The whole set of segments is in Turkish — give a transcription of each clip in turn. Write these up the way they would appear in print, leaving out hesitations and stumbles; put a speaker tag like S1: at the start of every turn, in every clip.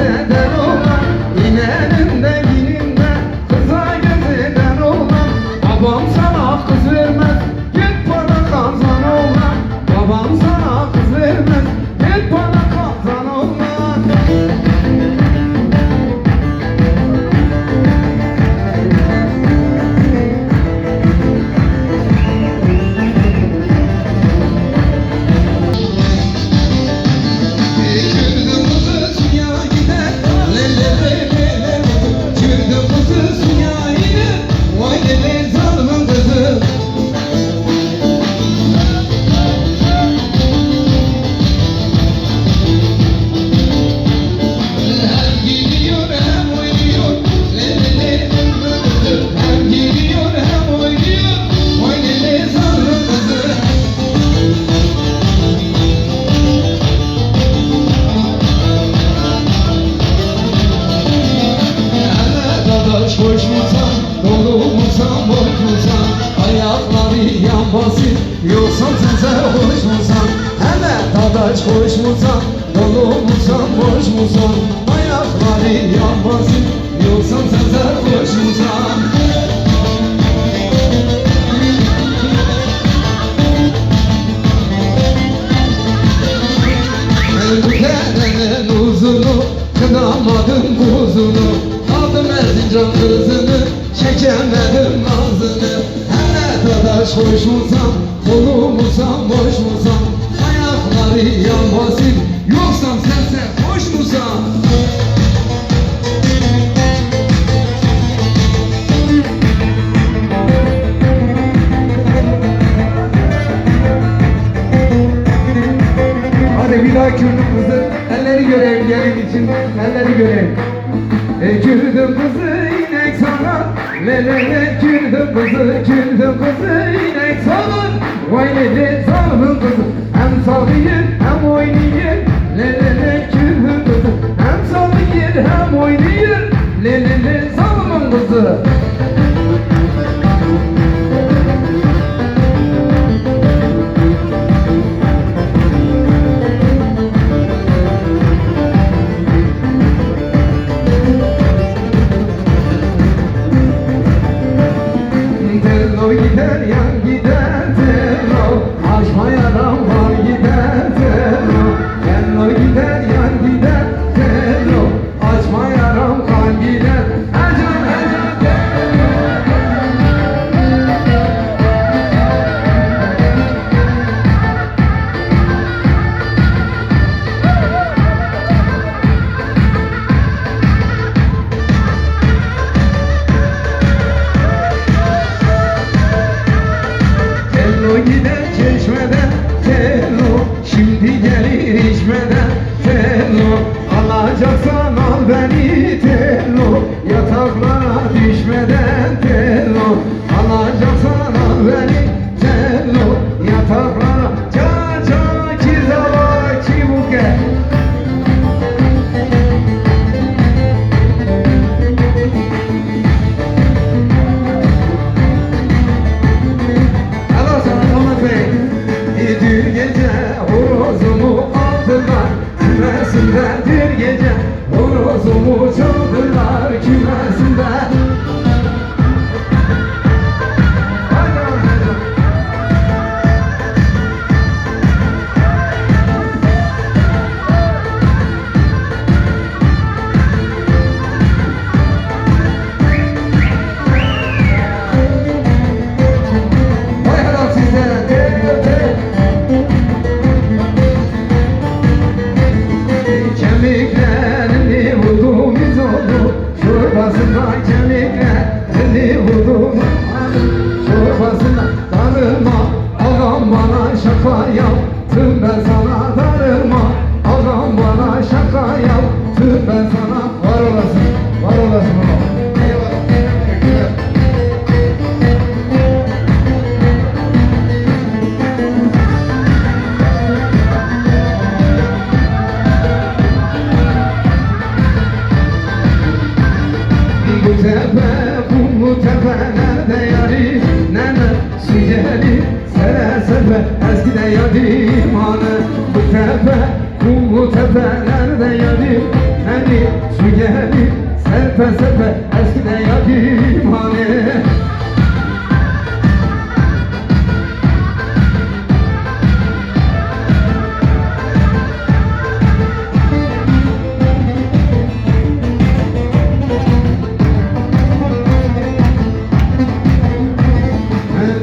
S1: deden olan, İneğinde yininde kıza geziden olan. Babam sana kız vermez, git bana kazan olan. Babam sana kız vermez, git bana kazan olan. Hoş musan, dolu musan, boş musan, ayakları yan basın, yoksa sen sarhoş musan? Hele dadaş hoş musan, dolu musan, boş musan, ayakları yan basın, yoksa sen sarhoş musan? Elbisenin uzunu, kınamadım kuzunu, aldım Erzincan kızını, çekemedim nazını. Hele dadaş hoş musan, dolu musan, boş musan, ayakları yan basın, yoksa sen hoş musan? Hadi bir daha Kürdüm kızı, elleri göreyim gelin için, elleri göreyim. Kürdüm kızı inek sanar, lelele Kürdüm kızı inek sanar. Vay lele salımın kızı, hem salıyır hem oynayır. Lelele Kürdüm kızı, hem salıyır hem oynayır. Lelele salımın kızı. Tello gider yan gider tello, aşmayadan var gider tello. Tello gider yan gider tello, açmayadan kan gider. Acan acan gider çeşmeden tello, şimdi gelir içmeden tello. Alacaksan al beni tello, yataklara düşmeden tello. Alacaksan al beni tello, yataklara. Caca kizala kibuke. Dün gece horozumu aldılar kümesinde. Dün gece horozumu çaldılar kümesinde. Kemiklerini vurdum iz oldu, çorbasından kemiklerini vurdum. Çorbasından darılma, ağam bana şaka yaptım, ben sana darılma. Ağam bana şaka yaptım, ben sana. Var olasın, var olasın oğlum. Bu tepe, kumlu tepe nerede yarim? Nene su gelir sere sepe, eskide yarim hanı. Bu tepe, kumlu tepe nerede yarim? Nene gelir, su gelir Serpe serpe eskiden yarim hani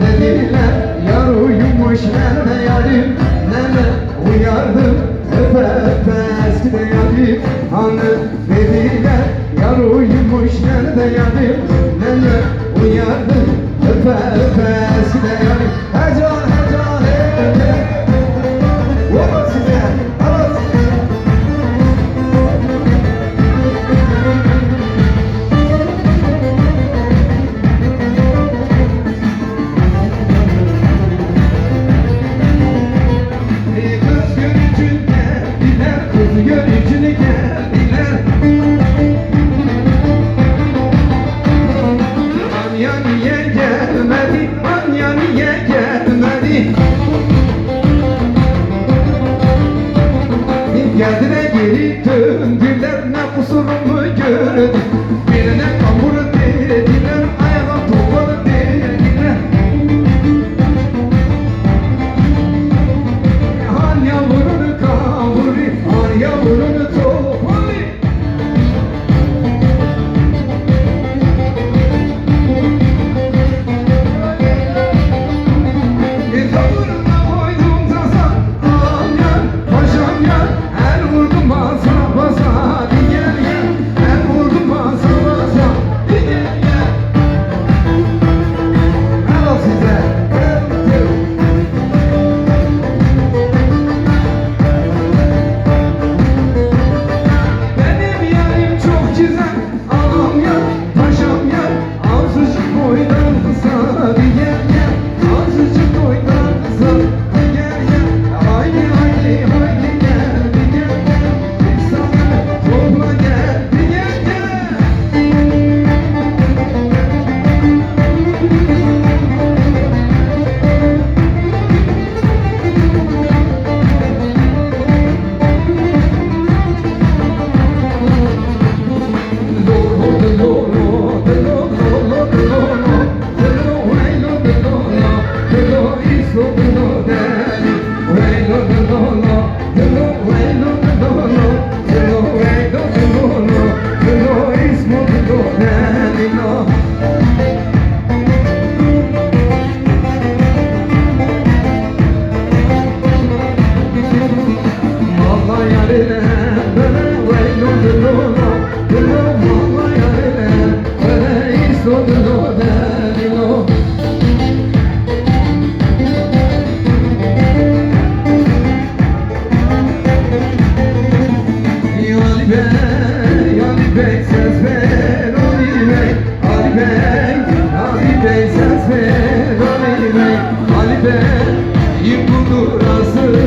S1: Dediler yar uyumuş nerede yarim Nerede uyardım öpe öpe eskide yarim Hani dediler yar uyumuş nerede yarim Nerede uyardım öpe öpe eskide yarim Hecan hecan hey hey Valla size valla size Görücünü geldiler Anya niye gelmedi Anya niye gelmedi Geldi de geri döndüler Ne kusurumu gördü Birine kambur dediler Ayağa topalı dediler Anya vurunu kambur Anya vurunu topalı Tavırına koydum tasa Ağam yar, paşam yar El vurdum basa basa Diğer yer El vurdum basa basa Diğer yer Helal size Benim yarim çok güzel Ağam yar, paşam yar Azıcık boydan kısa Diğer yer Azıcık boydan kısa Diğer yer Haydi haydi haydi gel Diğer yer Bir sana topla gel Diğer yer Vallahi yarine böyle veylo delo delo vallahi yarine böyle iso delo delo Ali Bey ses ver Ali Bey Ali Bey Ali Bey ses ver Ali Bey Ali Bey yıkıldı burası